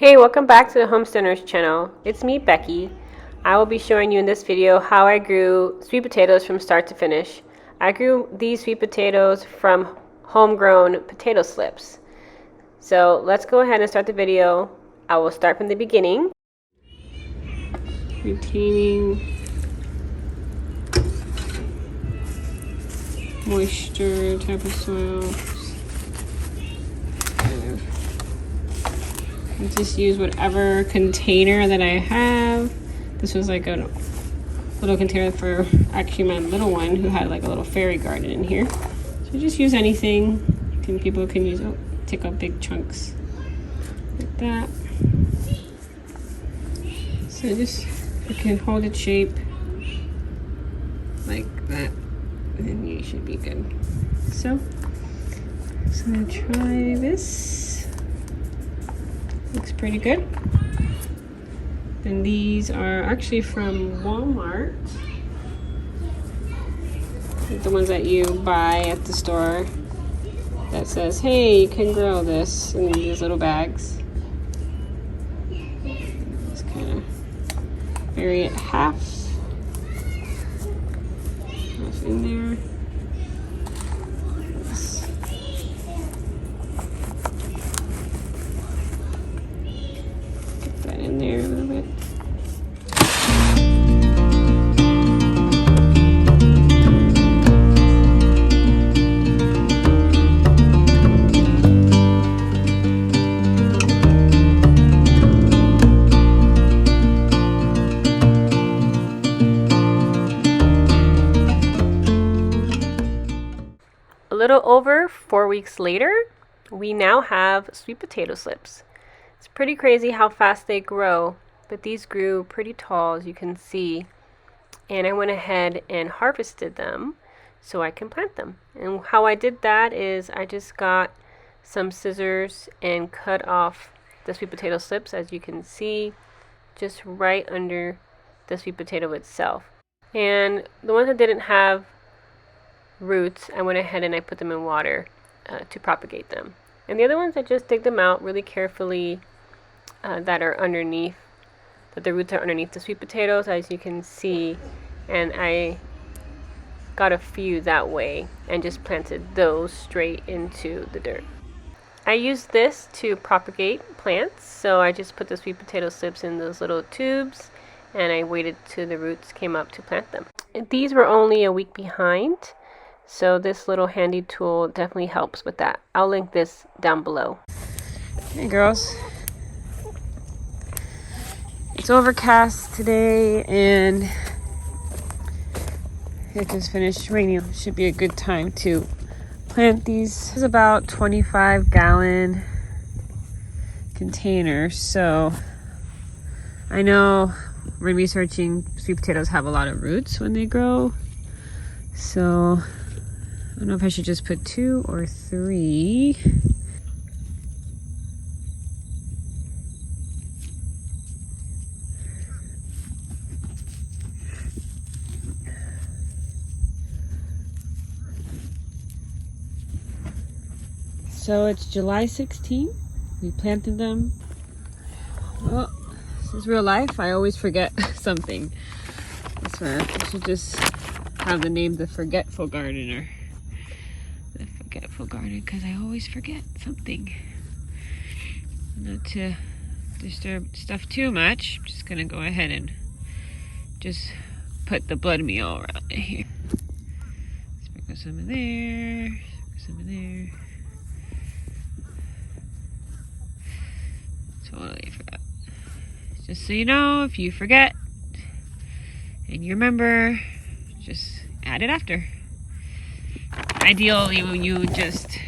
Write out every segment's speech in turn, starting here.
Hey, welcome back to the Homesteaders channel. It's me, Becky. I will be showing you in this video how I grew sweet potatoes from start to finish. I grew these sweet potatoes from homegrown potato slips. So let's go ahead and start the video. I will start from the beginning. Retaining moisture type of soil. Just use whatever container that I have. This was like a little container for actually my little one who had like a little fairy garden in here. So just use anything. People can use, take up big chunks like that. So just, you can hold its shape like that, and then you should be good. So I'm gonna try this. Looks pretty good. And these are actually from Walmart. The ones that you buy at the store that says, hey, you can grow this in these little bags. Just kind of vary it half in there. In there a little bit. A little over 4 weeks later, we now have sweet potato slips. It's pretty crazy how fast they grow, but these grew pretty tall, as you can see. And I went ahead and harvested them so I can plant them. And how I did that is I just got some scissors and cut off the sweet potato slips, as you can see, just right under the sweet potato itself. And the ones that didn't have roots, I went ahead and I put them in water to propagate them. And the other ones, I just dig them out really carefully, that are underneath, that the roots are underneath the sweet potatoes, as you can see. And I got a few that way and just planted those straight into the dirt. I used this to propagate plants, so I just put the sweet potato slips in those little tubes and I waited till the roots came up to plant them. And these were only a week behind, so this little handy tool definitely helps with that. I'll link this down below. Hey girls. It's overcast today and it just finished raining. It should be a good time to plant these. This is about 25-gallon containers. So I know when researching, sweet potatoes have a lot of roots when they grow. So I don't know if I should just put 2 or 3. So it's July 16th. We planted them. Well, this is real life. I always forget something. That's why I should just have the name The Forgetful Gardener. The Forgetful Gardener, because I always forget something. Not to disturb stuff too much, I'm just gonna go ahead and just put the blood meal around it here. Sprinkle some in there, sprinkle some in there. Totally forgot. Just so you know, if you forget and you remember, just add it after. Ideally, when you just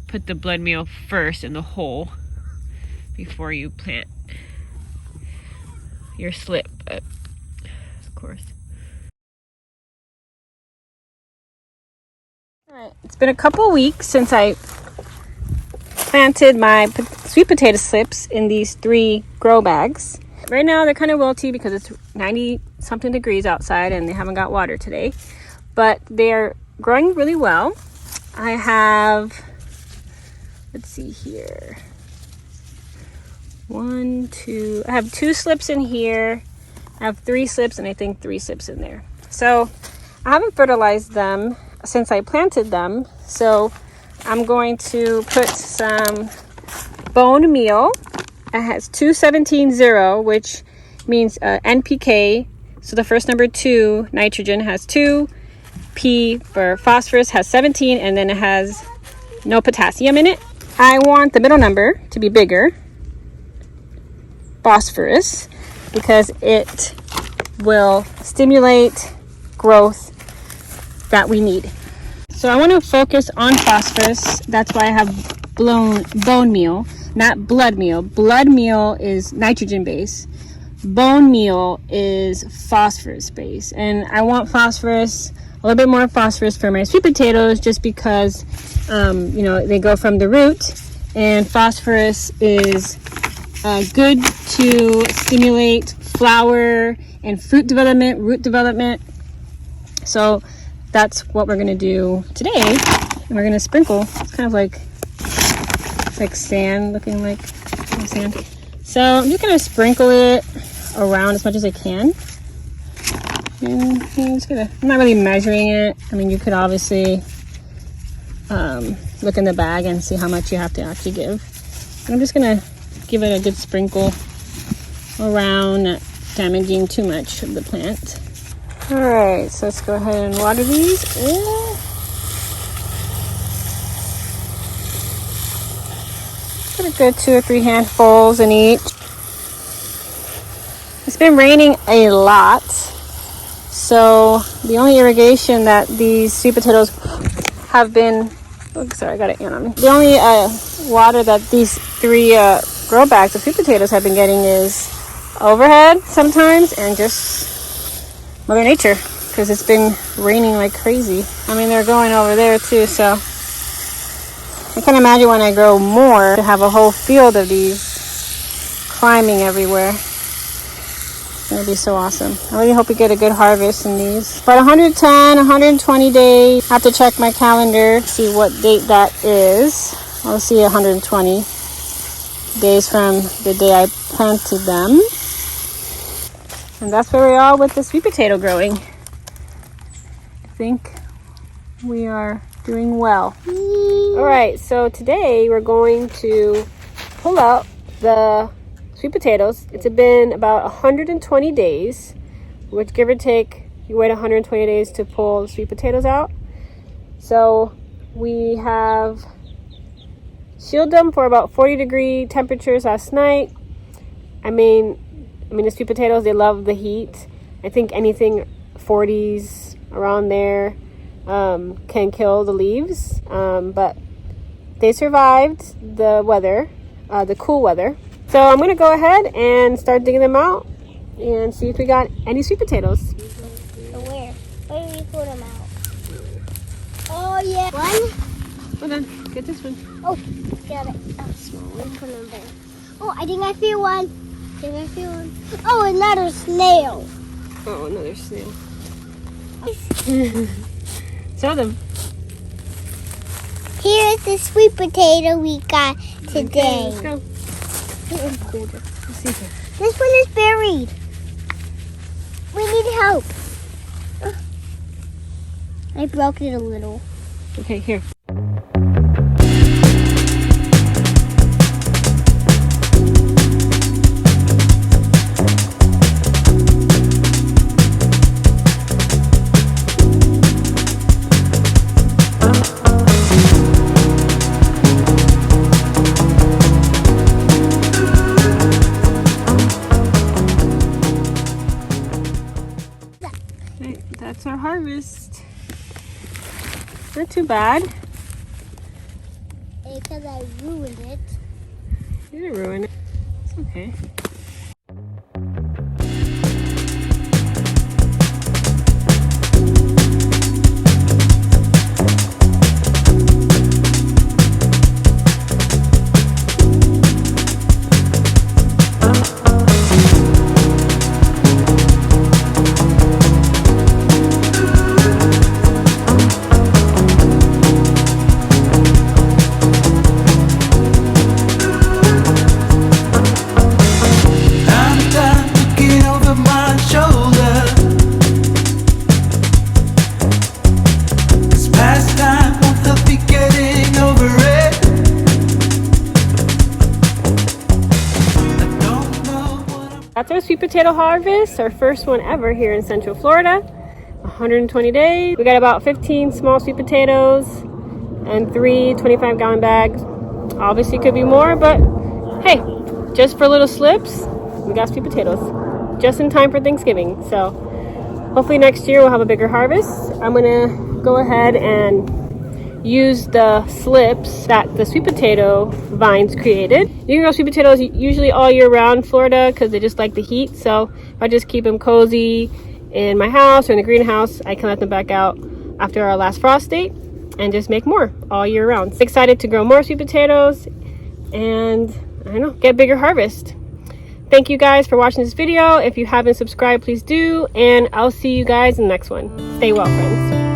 put the blood meal first in the hole before you plant your slip, but of course. Alright, it's been a couple weeks since I planted my sweet potato slips in these 3 grow bags. Right now they're kind of wilty because it's 90 something degrees outside and they haven't got water today, but they're growing really well. I have, let's see here, 1, 2. I have 2 slips in here. I have 3 slips, and I think 3 slips in there. So I haven't fertilized them since I planted them. So I'm going to put some bone meal. It has 217-0, which means NPK. So the first number 2, nitrogen, has 2. P for phosphorus has 17, and then it has no potassium in it. I want the middle number to be bigger, phosphorus, because it will stimulate growth that we need. So I want to focus on phosphorus. That's why I have bone meal, not blood meal. Blood meal is nitrogen based. Bone meal is phosphorus based. And I want phosphorus, a little bit more phosphorus for my sweet potatoes, just because, they go from the root, and phosphorus is good to stimulate flower and fruit development, root development. So that's what we're going to do today. And we're going to sprinkle. It's kind of like sand, looking like sand. So I'm just going to sprinkle it around as much as I can. And I'm not really measuring it. I mean, you could obviously look in the bag and see how much you have to actually give. And I'm just going to give it a good sprinkle around, not damaging too much of the plant. All right, so let's go ahead and water these. Put a good 2 or 3 handfuls in each. It's been raining a lot, so the only irrigation that these sweet potatoes have been, I got an ant on me. The only water that these 3 grow bags of sweet potatoes have been getting is overhead sometimes, and just Mother Nature, because it's been raining like crazy. I mean, they're going over there too, so I can imagine when I grow more to have a whole field of these climbing everywhere. It's going to be so awesome. I really hope we get a good harvest in these. But 110, 120 days. I have to check my calendar, see what date that is. I'll see 120 days from the day I planted them. And that's where we are with the sweet potato growing. I think we are doing well. All right, so today we're going to pull out the sweet potatoes. It's been about 120 days, which, give or take, you wait 120 days to pull the sweet potatoes out. So we have shielded them for about 40-degree temperatures last night. I mean, the sweet potatoes, they love the heat. I think anything 40s around there can kill the leaves. But they survived the weather, the cool weather. So I'm going to go ahead and start digging them out and see if we got any sweet potatoes. So where? Where do we put them out? Oh, yeah. One? Hold on. Get this one. Oh, got it. Oh, small one. Put them there. Oh, I think I feel one. Oh, another snail. Oh, another snail. Show them. Here's the sweet potato we got today. Okay, let's go. Let's see here. This one is buried. We need help. I broke it a little. Okay, here. That's our harvest. Not too bad. Because I ruined it. You didn't ruin it. It's okay. That's our sweet potato harvest, our first one ever here in Central Florida. 120 days. We got about 15 small sweet potatoes and 3 25-gallon bags. Obviously could be more, but hey, just for little slips, we got sweet potatoes. Just in time for Thanksgiving. So hopefully next year we'll have a bigger harvest. I'm gonna go ahead and use the slips that the sweet potato vines created. You can grow sweet potatoes usually all year round in Florida because they just like the heat. So if I just keep them cozy in my house or in the greenhouse, I can let them back out after our last frost date and just make more all year round. Excited to grow more sweet potatoes and I don't know, get a bigger harvest. Thank you guys for watching this video. If you haven't subscribed, please do, and I'll see you guys in the next one. Stay well, friends.